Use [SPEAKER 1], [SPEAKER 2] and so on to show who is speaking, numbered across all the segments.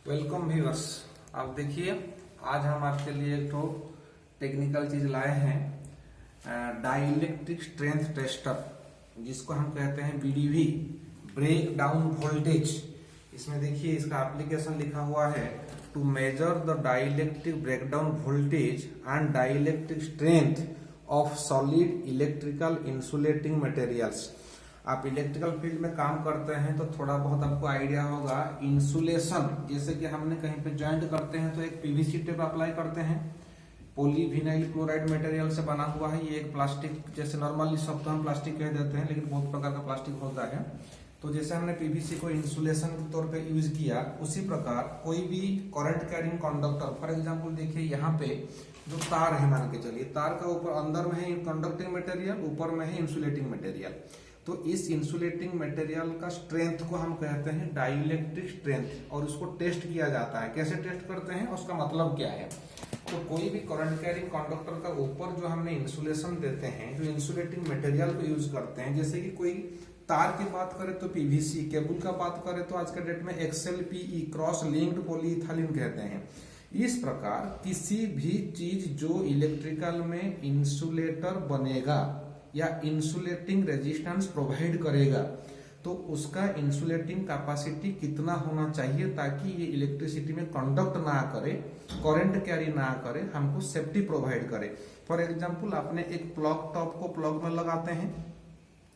[SPEAKER 1] Welcome viewers. आप देखिए, आज हम आपके लिए एक तो टेक्निकल चीज लाए हैं, डाइलेक्ट्रिक स्ट्रेंथ टेस्टर, जिसको हम कहते हैं बीडीवी, ब्रेक डाउन वोल्टेज। इसमें देखिए इसका एप्लीकेशन लिखा हुआ है, to measure the dielectric breakdown voltage and dielectric strength of solid electrical insulating materials. आप इलेक्ट्रिकल फील्ड में काम करते हैं तो थोड़ा बहुत आपको आइडिया होगा। इंसुलेशन, जैसे कि हमने कहीं पे जॉइंट करते हैं तो एक पीवीसी टेप अप्लाई करते हैं, पॉलीविनाइल क्लोराइड मटेरियल से बना हुआ है। ये एक प्लास्टिक, जैसे नॉर्मली सब तो हम प्लास्टिक कह देते हैं, लेकिन बहुत प्रकार का प्लास्टिक होता है। तो जैसे हमने पीवीसी को इंसुलेशन के तौर पे यूज किया, उसी प्रकार कोई भी current carrying conductor, for example देखिए यहाँ पे जो तार है, मान के चलिए तार का ऊपर अंदर में है कंडक्टिंग मटेरियल, ऊपर में है इंसुलेटिंग मटेरियल। तो इस इंसुलेटिंग मटेरियल का स्ट्रेंथ को हम कहते हैं डाइलेक्ट्रिक स्ट्रेंथ, और उसको टेस्ट किया जाता है। कैसे टेस्ट करते हैं, उसका मतलब क्या है? तो कोई भी करंट कैरिंग कंडक्टर का ऊपर जो हमने इंसुलेशन देते हैं, जो इंसुलेटिंग मटेरियल को यूज करते हैं, जैसे कि कोई तार की बात करें तो पीवीसी, केबल का बात करें तो आज के डेट में XLPE, क्रॉस लिंक्ड पॉलीइथाइलिन कहते हैं। इस प्रकार किसी भी चीज जो इलेक्ट्रिकल में इंसुलेटर बनेगा या इंसुलेटिंग रेजिस्टेंस प्रोवाइड करेगा, तो उसका इंसुलेटिंग कैपेसिटी कितना होना चाहिए ताकि ये इलेक्ट्रिसिटी में कंडक्ट ना करे, करंट कैरी ना करे, हमको सेफ्टी प्रोवाइड करे। फॉर एग्जांपल, आपने एक प्लग टॉप को प्लग में लगाते हैं,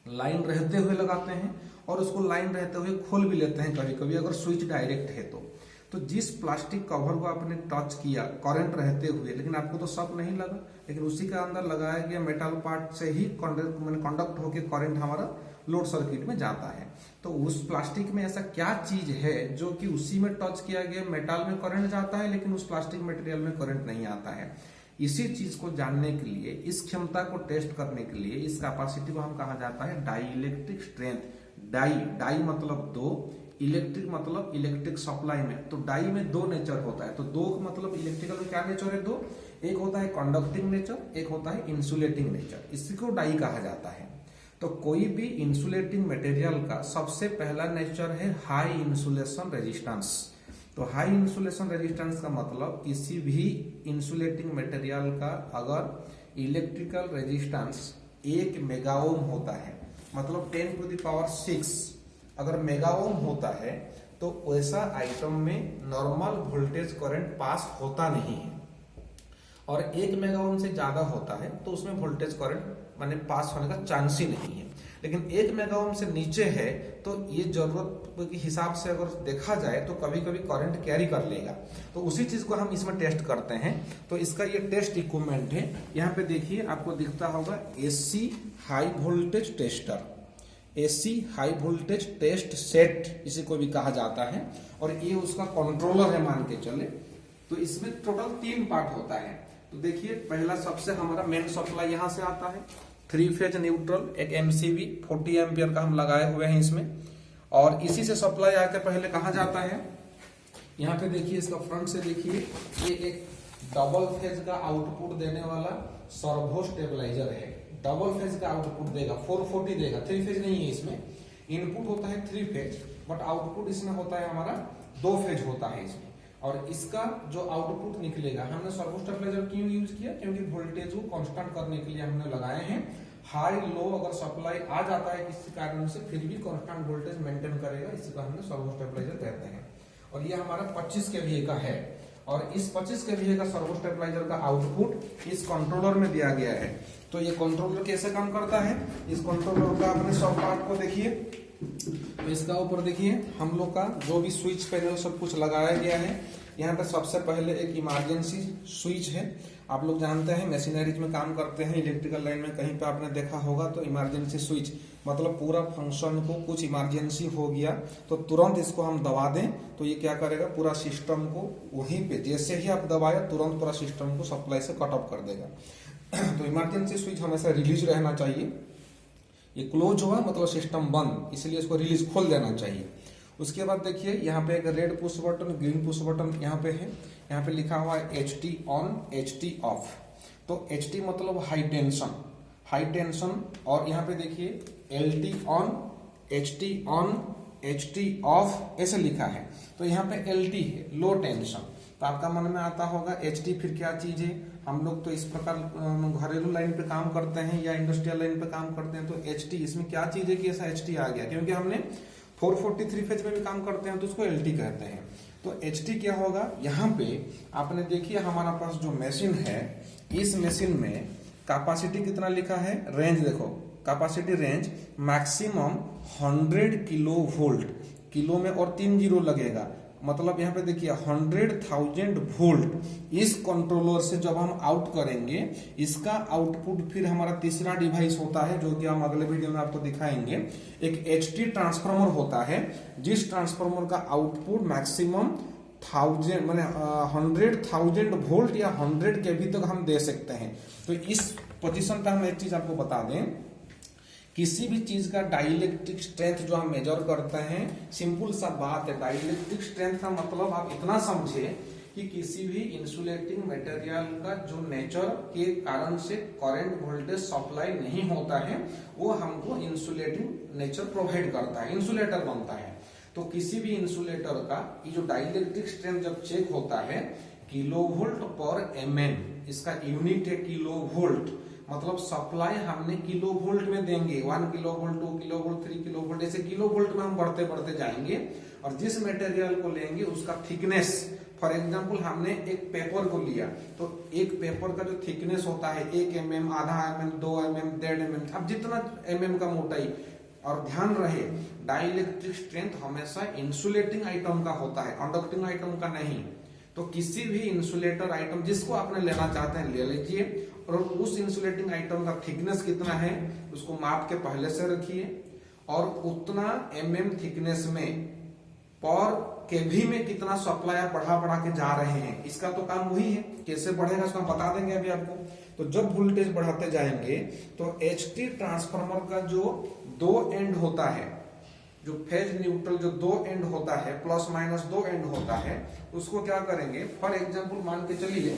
[SPEAKER 1] लाइन रहते हुए लगाते हैं, और उसको लाइन रहते हुए खोल भी लेते हैं कभी कभी, अगर स्विच डायरेक्ट है तो जिस प्लास्टिक कवर को आपने टच किया करंट रहते हुए, लेकिन आपको तो शॉक नहीं लगा, लेकिन उसी का अंदर लगाया गया मेटल पार्ट से ही कंडक्ट होकर करंट हमारा लोड सर्किट में जाता है। तो उस प्लास्टिक में ऐसा क्या चीज है जो कि उसी में टच किया गया मेटल में करंट जाता है, लेकिन उस प्लास्टिक मटेरियल में करंट नहीं आता है? इसी चीज को जानने के लिए, इस क्षमता को टेस्ट करने के लिए, इस कैपेसिटी को हम कहा जाता है डाइलेक्ट्रिक स्ट्रेंथ। डाई मतलब दो, इलेक्ट्रिक मतलब इलेक्ट्रिक सप्लाई में। तो डाई में दो नेचर होता है, तो दो मतलब इलेक्ट्रिकल में क्या नेचर है? दो। एक होता है कंडक्टिंग नेचर, एक होता है इंसुलेटिंग नेचर। इसी को डाई कहा जाता है। तो कोई भी इंसुलेटिंग मटेरियल का सबसे पहला नेचर है हाई इंसुलेशन रेजिस्टेंस। तो हाई इंसुलेशन रेजिस्टेंस का मतलब किसी भी इंसुलेटिंग मटेरियल का अगर इलेक्ट्रिकल रेजिस्टेंस 1 मेगा ओम होता है, मतलब 10⁶ अगर मेगा ओम होता है, तो वैसा आइटम में नॉर्मल वोल्टेज करंट पास होता नहीं है। और 1 मेगा ओम से ज्यादा होता है तो उसमें वोल्टेज करंट माने पास होने का चांस ही नहीं है। लेकिन 1 मेगा ओम से नीचे है तो ये जरूरत के हिसाब से अगर देखा जाए तो कभी कभी करंट कैरी कर लेगा। तो उसी चीज को हम इसमें टेस्ट करते हैं। तो इसका ये टेस्ट इक्विपमेंट है, यहाँ पे देखिए आपको दिखता होगा AC high voltage tester, AC high voltage test set इसे को भी कहा जाता है। और ये उसका कंट्रोलर है, मान के चले। तो इसमें टोटल 3 पार्ट होता है। तो देखिए, पहला सबसे हमारा मेन सप्लाई यहाँ से आता है, 3 फेज न्यूट्रल, एक MCB 40 एम्पियर का हम लगाए हुए हैं इसमें। और इसी से सप्लाई आके पहले कहाँ जाता है, यहाँ पे देखिए इसका फ्रंट से देखिए, ये एक डबल फेज का आउटपुट देने वाला सर्वो स्टेबलाइजर है। डबल फेज का आउटपुट देगा, 440 देगा, 3 फेज नहीं है इसमें। इनपुट होता है 3 फेज, बट आउटपुट इसमें होता है हमारा 2 फेज होता है इसमें। और इसका जो आउटपुट निकलेगा, हमने सर्वो स्टेबलाइजर क्यों यूज किया? क्योंकि वोल्टेज को कांस्टेंट करने के लिए हमने लगाए हैं। हाई लो अगर सप्लाई आ जाता है किसी कारण से, फिर भी कांस्टेंट वोल्टेज मेंटेन करेगा, इसी को हमने सर्वो स्टेबलाइजर कहते हैं। और ये हमारा 25 kVA का है, और इस 25 kVA का सर्वो स्टेबलाइजर का आउटपुट इस कंट्रोलर में दिया गया है। तो ये कंट्रोलर कैसे काम करता है, इस कंट्रोलर का अपने सब पार्ट को देखिए। तो इसका ऊपर देखिए हम लोग का जो भी स्विच पैनल सब कुछ लगाया गया है। यहाँ पे सबसे पहले एक इमरजेंसी स्विच है। आप लोग जानते हैं मशीनरीज में काम करते हैं, इलेक्ट्रिकल लाइन में कहीं पे आपने देखा होगा, तो इमरजेंसी स्विच मतलब पूरा फंक्शन को कुछ इमरजेंसी हो गया तो तुरंत इसको हम दबा दें तो ये क्या करेगा, पूरा सिस्टम को वहीं पे जैसे ही आप दबाया तुरंत पूरा सिस्टम को सप्लाई से कट ऑफ कर देगा। तो इमरजेंसी स्विच हमेशा रिलीज रहना चाहिए। ये क्लोज हुआ मतलब सिस्टम बंद, इसलिए इसको रिलीज खोल देना चाहिए। उसके बाद देखिए यहाँ पे एक red push button, green push button यहाँ पे है। यहाँ पे लिखा हुआ है HT ऑन, HT ऑफ। तो HT मतलब हाई टेंशन, और यहाँ पे देखिए LT on, HT on, HT of ऐसे लिखा है, तो यहाँ पे LT है, लो टेंशन। तो आपका मन में आता होगा HT फिर क्या चीज है, हम लोग तो इस प्रकार घरेलू लाइन पे काम करते हैं या इंडस्ट्रियल लाइन पे काम करते हैं, तो HT इसमें क्या चीज है कि ऐसा HT आ गया, क्योंकि हमने 443 फेज में भी काम करते हैं तो उसको LT कहते हैं। तो HT क्या होगा, यहाँ पे आपने देखिए हमारा पास जो मशीन है, इस मशीन में कैपेसिटी कितना लिखा है, रेंज देखो, capacity range maximum 100 kilo volt, kilo में और 3 जीरो लगेगा, मतलब यहाँ पे देखिए 100,000 वोल्ट। इस कंट्रोलर से जब हम आउट करेंगे, इसका आउटपुट फिर हमारा तीसरा डिवाइस होता है जो कि हम अगले वीडियो में आपको दिखाएंगे। एक HT ट्रांसफार्मर होता है, जिस ट्रांसफार्मर का आउटपुट मैक्सिमम 100,000 वोल्ट या 100 केवी तक हम दे सकते हैं। तो इस पोजीशन पे हम एक चीज आपको बता दें, किसी भी चीज का डाइलेक्ट्रिक स्ट्रेंथ जो हम मेजर करते हैं, सिंपल सा बात है, डाइलेक्ट्रिक स्ट्रेंथ का मतलब आप इतना समझे कि किसी भी इंसुलेटिंग मटेरियल का जो नेचर के कारण से करंट वोल्टेज सप्लाई नहीं होता है, वो हमको इंसुलेटिंग नेचर प्रोवाइड करता है, इंसुलेटर बनता है। तो किसी भी इंसुलेटर का ये जो डाइलेक्ट्रिक स्ट्रेंथ जब चेक होता है, किलोवोल्ट पर mm, इसका यूनिट है किलोवोल्ट, मतलब सप्लाई हमने किलो वोल्ट में देंगे, 1 kilo volt, 2 kilo volt, 3 kilo volt, ऐसे किलो वोल्ट में हम बढ़ते बढ़ते जाएंगे। और जिस मटेरियल को लेंगे उसका थिकनेस, फॉर एग्जांपल हमने एक पेपर को लिया, तो एक पेपर का जो थिकनेस होता है 1 mm, आधा mm, 2 mm, 1.5 mm, अब जितना mm का मोटाई। और ध्यान रहे, डाइलेक्ट्रिक स्ट्रेंथ हमेशा इंसुलेटिंग आइटम का होता है, कंडक्टिंग आइटम का नहीं। तो किसी भी इंसुलेटर आइटम जिसको आपने लेना चाहते हैं ले लीजिए, और उस इंसुलेटिंग आइटम का थिकनेस कितना है उसको माप के पहले से रखिए, और उतना mm थिकनेस में पर केवी में कितना सप्लाई आप बढ़ा के जा रहे हैं, इसका तो काम वही है। कैसे बढ़ेगा इसको हम बता देंगे अभी आपको। तो जब वोल्टेज बढ़ाते जाएंगे तो HT ट्रांसफार्मर का जो 2 एंड होता है, जो फेज न्यूट्रल जो 2 एंड होता है, प्लस माइनस 2 एंड होता है, उसको क्या करेंगे, फॉर एग्जांपल मान के चलिए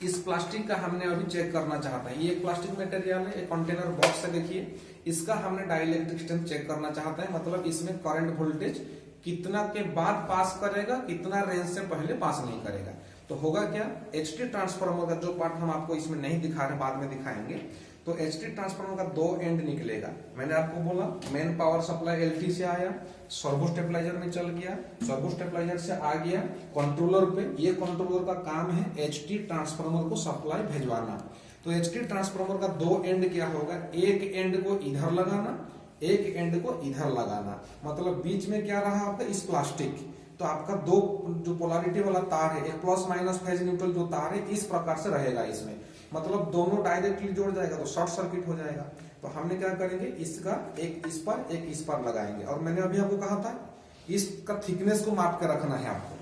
[SPEAKER 1] इस प्लास्टिक का हमने अभी चेक करना चाहता है, ये एक प्लास्टिक मटेरियल है, एक कंटेनर बॉक्स है, देखिए इसका हमने डाइलेक्ट्रिक स्ट्रेंथ चेक करना चाहते हैं, मतलब इसमें करंट वोल्टेज कितना के बाद पास करेगा, कितना रेंज से पहले पास नहीं करेगा। तो होगा क्या, HT ट्रांसफार्मर का जो पार्ट हम आपको इसमें नहीं दिखा रहे, बाद में दिखाएंगे, तो HT ट्रांसफार्मर का 2 एंड निकलेगा। मैंने आपको बोला मेन पावर सप्लाई LT से आया, सर्वो स्टेबलाइजर में चल गया, सर्वो स्टेबलाइजर से आ गया कंट्रोलर पे, ये कंट्रोलर का काम है HT ट्रांसफार्मर को सप्लाई भेजवाना। तो HT ट्रांसफार्मर का 2 एंड क्या होगा, एक एंड को इधर लगाना, एक एंड को इधर लगाना, मतलब बीच में क्या रहा आपका इस प्लास्टिक, तो आपका 2 जो पोलैरिटी वाला तार है, एक प्लस माइनस फेज न्यूट्रल जो तार है, इस प्रकार से रहेगा इसमें, मतलब दोनों डायरेक्टली जोड़ जाएगा तो शॉर्ट सर्किट हो जाएगा। तो हमने क्या करेंगे, इसका एक इस पर एक इस पर लगाएंगे, और मैंने अभी आपको कहा था इसका थिकनेस को माप के रखना है आपको।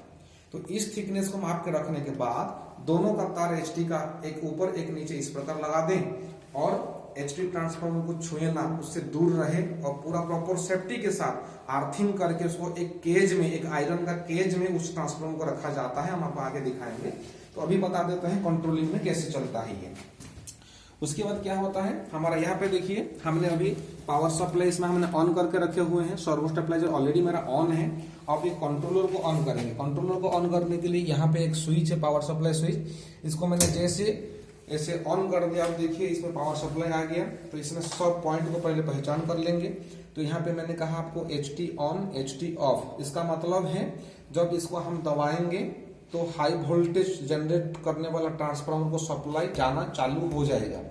[SPEAKER 1] तो इस थिकनेस को माप के रखने के बाद दोनों का तार HT का एक ऊपर एक नीचे इस प्रकार लगा दें, और HT ट्रांसफार्मर को छुए ना, उससे दूर रहे, और पूरा प्रॉपर सेफ्टी के साथ आर्थिंग करके उसको एक केज में, एक आयरन का केज में उस ट्रांसफार्मर को रखा जाता है, हम आपको आगे दिखाएंगे। तो अभी बता देते हैं कंट्रोलिंग में कैसे चलता है ये। उसके बाद क्या होता है हमारा, यहाँ पे देखिए हमने अभी पावर सप्लाई इसमें हमने ऑन करके रखे हुए हैं, सर्वो स्टेबलाइजर ऑलरेडी मेरा ऑन है। अब ये कंट्रोलर को ऑन करेंगे, कंट्रोलर को ऑन करने के लिए यहाँ पे एक स्विच है, पावर सप्लाई स्विच, इसको मैंने जैसे ऐसे ऑन कर दिया, आप देखिए इसमें पावर सप्लाई आ गया। तो इसमें सब पॉइंट को पहले पहचान कर लेंगे। तो यहाँ पे मैंने कहा आपको HT ऑन HT ऑफ, इसका मतलब है जब इसको हम दबाएंगे तो हाई वोल्टेज जनरेट करने वाला ट्रांसफार्मर को सप्लाई जाना चालू हो जाएगा।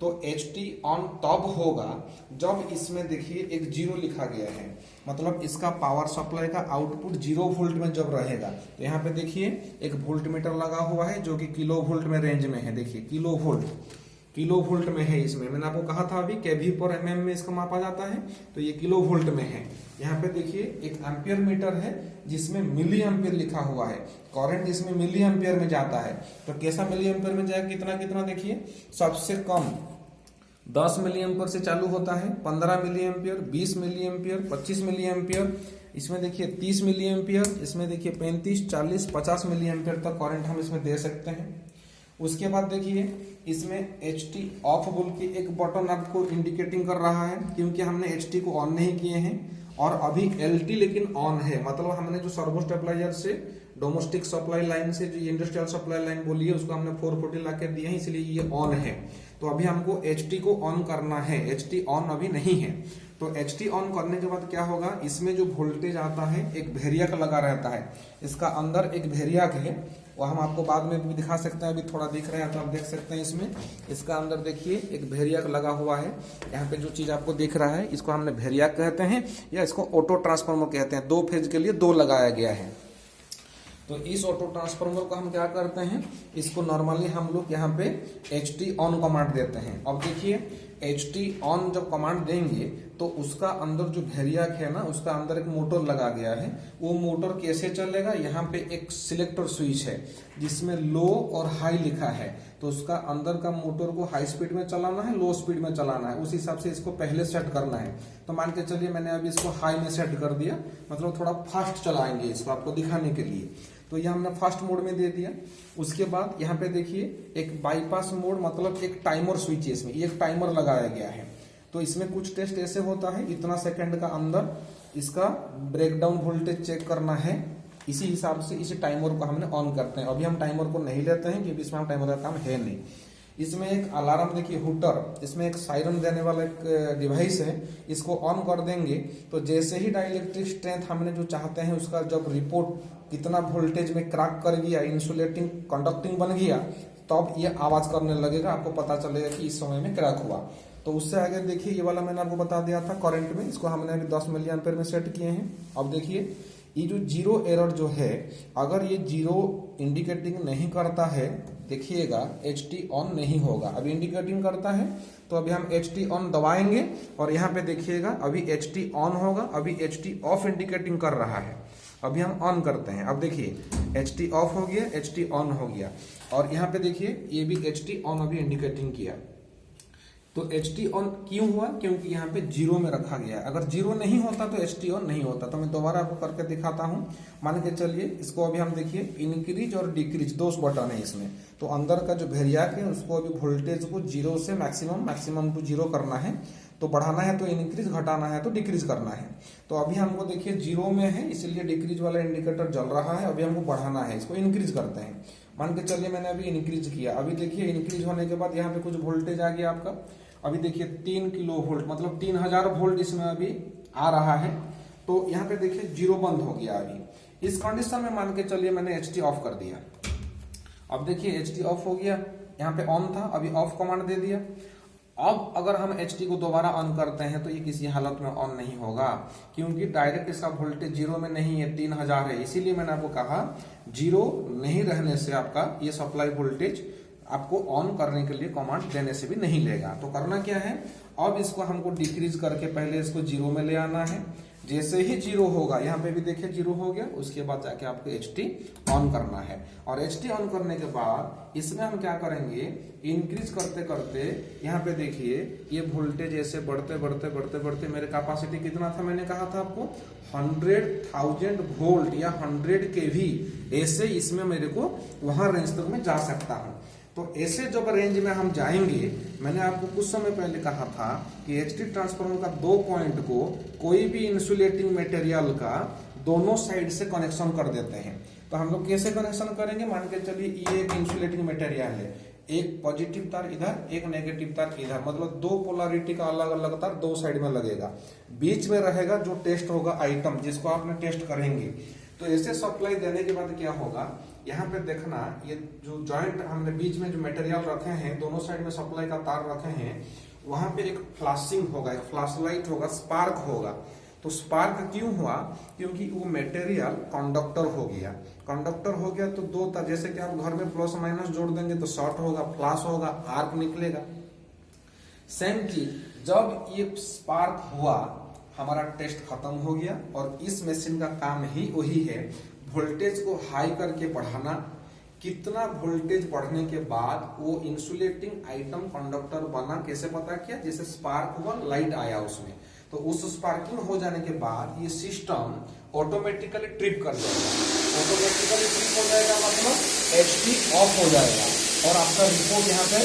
[SPEAKER 1] तो HT ऑन तब होगा जब इसमें देखिए एक 0 लिखा गया है, मतलब इसका पावर सप्लाई का आउटपुट 0 वोल्ट में जब रहेगा। तो यहाँ पे देखिए एक वोल्ट मीटर लगा हुआ है जो कि किलो वोल्ट में रेंज में है, देखिए किलो वोल्ट में है। इसमें मैंने आपको कहा था अभी केवी पर mm में इसका मापा जाता है, तो ये किलो वोल्ट में है। यहाँ पे देखिए एक एम्पियर मीटर है जिसमें मिली एम्पियर लिखा हुआ है, करंट इसमें मिली एम्पियर में जाता है। तो कैसा मिली एम्पियर में जाएगा, कितना कितना, देखिए सबसे कम 10 मिली एम्पियर से चालू होता है, 15 milliampere, 20 milliampere, 25 milliampere, इसमें देखिए 30 मिली एम्पियर, इसमें देखिए 35, 40, 50 मिली एम्पियर तक करंट हम इसमें दे सकते हैं। उसके बाद देखिए इसमें HT ऑफ बोल के एक बटन आपको इंडिकेटिंग कर रहा है, क्योंकि हमने HT को ऑन नहीं किए हैं। और अभी LT लेकिन ऑन है, मतलब हमने जो सर्वो स्टेबलाइजर से डोमेस्टिक सप्लाई लाइन से जो इंडस्ट्रियल सप्लाई लाइन बोली है उसको हमने 440 ला के दिए हैं, इसलिए ये ऑन है। तो अभी हमको HT को ऑन करना है, HT ऑन अभी नहीं है। तो HT ऑन करने के बाद क्या होगा, इसमें जो वोल्टेज आता है एक वेरिएक लगा रहता है, इसका अंदर एक वेरिएक है, वो हम आपको बाद में भी दिखा सकते हैं, अभी थोड़ा दिख रहा है तो आप देख सकते हैं। इसमें इसका अंदर देखिए एक वेरिएक लगा हुआ है, यहाँ पे जो चीज आपको दिख रहा है इसको हमने वेरिएक कहते हैं या इसको ऑटो ट्रांसफार्मर कहते हैं। 2 फेज के लिए 2 लगाया गया है। तो इस ऑटो ट्रांसफार्मर को हम क्या करते हैं, इसको नॉर्मली हम लोग यहाँ पे HT ऑन कमांड देते हैं। अब देखिए HT ऑन जब कमांड देंगे तो उसका अंदर जो वेरिएक है ना, उसका अंदर एक मोटर लगा गया है। वो मोटर कैसे चलेगा, यहाँ पे एक सिलेक्टर स्विच है जिसमें लो और हाई लिखा है, तो उसका अंदर का मोटर को हाई स्पीड में चलाना है, लो स्पीड में चलाना है, उस हिसाब से इसको पहले सेट करना है। तो मान के चलिए मैंने अभी इसको हाई में सेट कर दिया, मतलब थोड़ा फास्ट चलाएंगे इसको आपको दिखाने के लिए, तो ये हमने फास्ट मोड में दे दिया। उसके बाद यहाँ पे देखिए एक बाईपास मोड, मतलब एक टाइमर स्विच है इसमें, ये एक टाइमर लगाया गया है। तो इसमें कुछ टेस्ट ऐसे होता है, इतना सेकंड का अंदर इसका ब्रेकडाउन वोल्टेज चेक करना है, इसी हिसाब से इसी टाइमर को हमने ऑन करते हैं। अभी हम टाइमर को नहीं लेते हैं क्योंकि इसमें हम टाइमर का काम है नहीं। इसमें एक अलार्म देखिए हुटर, इसमें एक सायरन देने वाला एक डिवाइस है, इसको ऑन कर देंगे तो जैसे ही डाइलेक्ट्रिक स्ट्रेंथ हमने जो चाहते हैं उसका जब रिपोर्ट कितना वोल्टेज में क्रैक कर गया, इंसुलेटिंग कंडक्टिंग बन गया, तब ये आवाज करने लगेगा, आपको पता चलेगा कि इस समय में क्रैक हुआ। तो उससे आगे देखिए ये वाला मैंने आपको बता दिया था करंट में, इसको हमने अभी 10 मिली एम्पीयर में सेट किए हैं। अब देखिए ये जो जीरो एरर जो है, अगर ये जीरो इंडिकेटिंग नहीं करता है, देखिएगा HT ऑन नहीं होगा। अभी इंडिकेटिंग करता है तो अभी हम HT ऑन दबाएंगे और यहाँ पे देखिएगा अभी HT ऑन होगा, अभी HT ऑफ इंडिकेटिंग कर रहा है। अभी हम ऑन करते हैं, अब देखिए HT ऑफ हो गया, HT ऑन हो गया, और यहाँ पे देखिए ये भी HT ऑन अभी इंडिकेटिंग किया। तो HT ऑन क्यों हुआ, क्योंकि यहाँ पे जीरो में रखा गया है। अगर जीरो नहीं होता तो HT ऑन नहीं होता। तो मैं दोबारा आपको करके दिखाता हूँ। मान के चलिए इसको अभी हम देखिए इंक्रीज और डिक्रीज 2 बटन है इसमें, तो अंदर का जो वेरिएक है उसको अभी वोल्टेज को जीरो से मैक्सिमम टू जीरो करना है। तो बढ़ाना है तो इंक्रीज, घटाना है तो डिक्रीज करना है। तो अभी हमको देखिए जीरो में है इसलिए डिक्रीज वाला इंडिकेटर जल रहा है, अभी हमको बढ़ाना है, इसको इंक्रीज करते हैं। मान के चलिए मैंने अभी इंक्रीज किया, अभी देखिए इंक्रीज होने के बाद यहाँ पे कुछ वोल्टेज आ गया आपका। अभी देखिए 3 किलो वोल्ट, मतलब 3000 वोल्ट इसमें अभी आ रहा है। तो यहाँ पे देखिए जीरो बंद हो गया। अभी इस कंडीशन में मान के चलिए मैंने HT ऑफ कर दिया। अब देखिए HT ऑफ हो गया, यहाँ पे ऑन था, अभी ऑफ कमांड दे दिया। अब अगर हम HT को दोबारा ऑन करते हैं तो ये किसी हालत में ऑन नहीं होगा, क्योंकि डायरेक्ट इसका वोल्टेज जीरो में नहीं है, 3000 है। इसीलिए मैंने आपको कहा जीरो नहीं रहने से आपका ये सप्लाई वोल्टेज आपको ऑन करने के लिए कमांड देने से भी नहीं लेगा। तो करना क्या है, अब इसको हमको डिक्रीज करके पहले इसको जीरो में ले आना है। जैसे ही जीरो होगा, यहाँ पे भी देखिए जीरो हो गया, उसके बाद जाके आपको HT ऑन करना है। और HT ऑन करने के बाद इसमें हम क्या करेंगे, इंक्रीज करते करते यहाँ पे देखिए ये वोल्टेज ऐसे बढ़ते बढ़ते बढ़ते बढ़ते, मेरे कैपेसिटी कितना था मैंने कहा था आपको 100,000 वोल्ट या 100 kV, ऐसे इसमें मेरे को वहां रेंज तक में जा सकता हूँ। तो ऐसे जब रेंज में हम जाएंगे, मैंने आपको कुछ समय पहले कहा था कि HT ट्रांसफार्मर का 2 पॉइंट को कोई भी इंसुलेटिंग मटेरियल का दोनों साइड से कनेक्शन कर देते हैं। तो हम लोग कैसे कनेक्शन करेंगे, मान के चलिए ये एक इंसुलेटिंग मटेरियल है, एक पॉजिटिव तार इधर, एक नेगेटिव तार इधर, मतलब 2 पोलरिटी का अलग अलग तार 2 साइड में लगेगा। बीच में रहेगा जो टेस्ट होगा आइटम, जिसको आपने टेस्ट करेंगे। तो ऐसे सप्लाई देने के बाद क्या होगा, यहाँ पे देखना ये जो जॉइंट हमने बीच में जो मटेरियल रखे हैं, दोनों साइड में सप्लाई का तार रखे हैं, वहां पे एक फ्लैशिंग होगा, एक फ्लैश लाइट होगा, स्पार्क होगा। तो स्पार्क क्यों हुआ, क्योंकि वो मटेरियल कंडक्टर हो गया। कंडक्टर हो गया तो 2 तार, जैसे कि आप घर में प्लस माइनस जोड़ देंगे तो शॉर्ट होगा, फ्लैश होगा, आर्क निकलेगा। सेम चीज जब ये स्पार्क हुआ, हमारा टेस्ट खत्म हो गया। और इस मशीन का काम ही वही है, वोल्टेज को हाई करके बढ़ाना। कितना वोल्टेज बढ़ने के बाद वो इंसुलेटिंग आइटम कंडक्टर बना, कैसे पता किया, जैसे स्पार्क हुआ, लाइट आया उसमें, तो उस स्पार्किंग हो जाने के बाद ये सिस्टम ऑटोमेटिकली ट्रिप कर जाएगा। ऑटोमेटिकली ट्रिप हो जाएगा मतलब HT ऑफ हो जाएगा और आपका रिपोर्ट यहाँ पे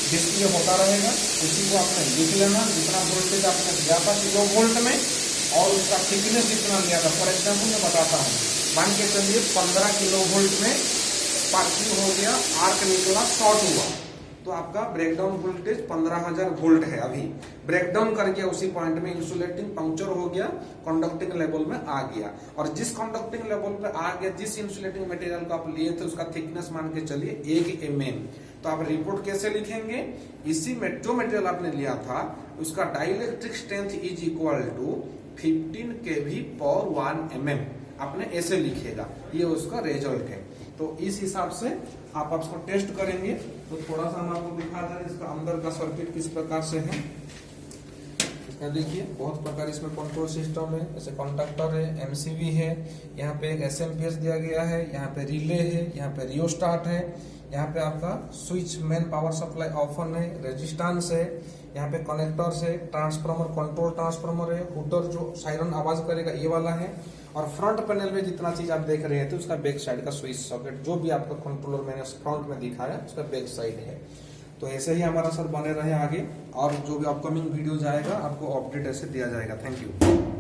[SPEAKER 1] डिस्प्ले होता रहेगा। उसी को आपने लिख लेना, जितना वोल्टेज आपने दिया था किलो वोल्ट में, और उसका थिकनेस कितना लिया था। फॉर एग्जाम्पल मैं बताता हूँ, मान के चलिए 15 किलो वोल्ट में स्पार्किंग हो गया, आर्क निकला, शॉर्ट हुआ, तो आपका ब्रेकडाउन वोल्टेज 15,000 वोल्ट है। अभी ब्रेकडाउन कर गया, उसी पॉइंट में इंसुलेटिंग पंक्चर हो गया, कंडक्टिंग लेवल में आ गया, और जिस कंडक्टिंग लेवल पे आ गया, जिस इंसुलेटिंग मटेरियल को आप लिए थे उसका थिकनेस मान के चलिए 1 mm, तो आप रिपोर्ट कैसे लिखेंगे, इसी में जो मटेरियल आपने लिया था उसका dielectric strength is equal to 15 kV पर 1 mm, आपने ऐसे लिखेगा, ये उसका रिजल्ट है। तो इस हिसाब से आप उसको टेस्ट करेंगे। तो थोड़ा सा हम आपको दिखा दें इसका अंदर का सर्किट किस प्रकार से है। इसका देखिए बहुत प्रकार इसमें कंट्रोल सिस्टम है, जैसे कंडक्टर है, एमसीबी है, यहाँ पे एक एसएमपीएस दिया गया है, यहाँ पे रिले है, यहाँ पे रियोस्टाट है, यहाँ पे आपका switch main power supply often है, रेजिस्टेंस है, यहाँ पे कनेक्टर्स है, ट्रांसफार्मर कंट्रोल ट्रांसफार्मर है, हुटर जो सायरन आवाज करेगा ये वाला है, और फ्रंट पैनल में जितना चीज आप देख रहे थे उसका बैक साइड का स्विच सॉकेट, जो भी आपका कंट्रोलर मैंने फ्रंट में दिखाया उसका बैक साइड है। तो ऐसे ही हमारा सर बने रहे आगे, और जो भी अपकमिंग वीडियो जाएगा आपको अपडेट ऐसे दिया जाएगा। Thank you.